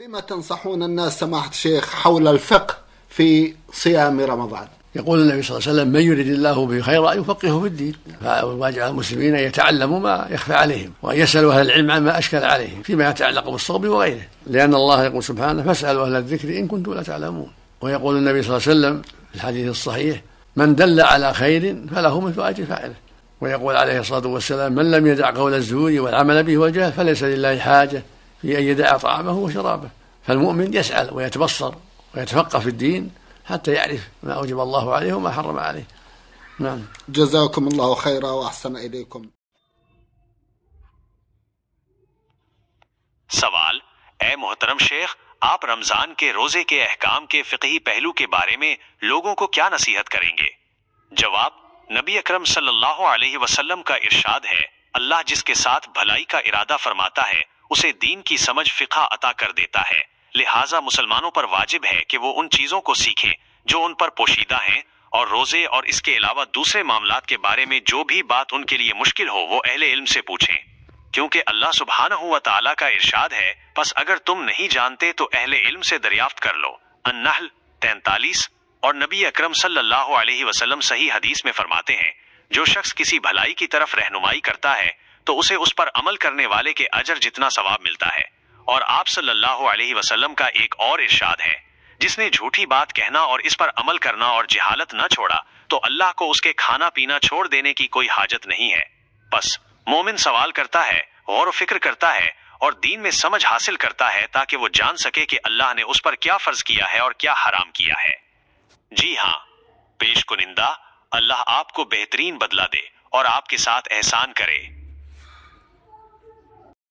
بما تنصحون الناس سماحة الشيخ حول الفقه في صيام رمضان؟ يقول النبي صلى الله عليه وسلم: من يرد الله به خيرا يفقهه في الدين. فواجب على المسلمين أن يتعلموا ما يخفى عليهم، وأن يسألوا أهل العلم عما أشكل عليهم فيما يتعلق بالصوم وغيره، لأن الله يقول سبحانه: فاسألوا أهل الذكر إن كنتم لا تعلمون. ويقول النبي صلى الله عليه وسلم في الحديث الصحيح: من دل على خير فله مثل أجر فاعله. ويقول عليه الصلاة والسلام: من لم يدع قول الزور والعمل به والجهل فليس لله حاجة في أن يدع طعامه وشرابه. فالمؤمن يسأل ويتبصر ويتفقه في الدين حتى يعرف ما أوجب الله عليه وما حرم عليه. نعم. جزاكم الله خيرا وأحسن إليكم. सवाल: ए मोहतरम शेख, आप रमजान के रोजे के अहकाम के फिक़ही पहलू के बारे में लोगों को क्या नसीहत करेंगे? जवाब: नबी अकरम सल्लल्लाहु अलैहि वसल्लम का इरशाद है, अल्लाह जिसके साथ भलाई का इरादा फरमाता है उसे दीन की समझ फिक़ह अता कर देता है। लिहाजा मुसलमानों पर वाजिब है कि वो उन चीज़ों को सीखें जो उन पर पोशीदा हैं, और रोज़े और इसके अलावा दूसरे मामलात के बारे में जो भी बात उनके लिए मुश्किल हो वो अहले इल्म से पूछें, क्योंकि अल्लाह सुब्हानहू व तआला का इरशाद है, बस अगर तुम नहीं जानते तो अहले इल्म से दरियाफ्त कर लो। अन-नहल 43। और नबी अकरम सल्लल्लाहु अलैहि वसल्लम सही हदीस में फरमाते हैं, जो शख्स किसी भलाई की तरफ रहनुमाई करता है तो उसे उस पर अमल करने वाले के अजर जितना सवाब मिलता है। और आप सल्लल्लाहु अलैहि वसल्लम का एक और इरशाद है, जिसने झूठी बात कहना और इस पर अमल करना और जिहालत न छोड़ा तो अल्लाह को उसके खाना पीना छोड़ देने की कोई हाजत नहीं है। बस मोमिन सवाल करता है, गौर व फिक्र करता है और दीन में समझ हासिल करता है ताकि वो जान सके कि अल्लाह ने उस पर क्या फर्ज किया है और क्या हराम किया है। जी हाँ, पेश कुनिंदा, अल्लाह आपको बेहतरीन बदला दे और आपके साथ एहसान करे।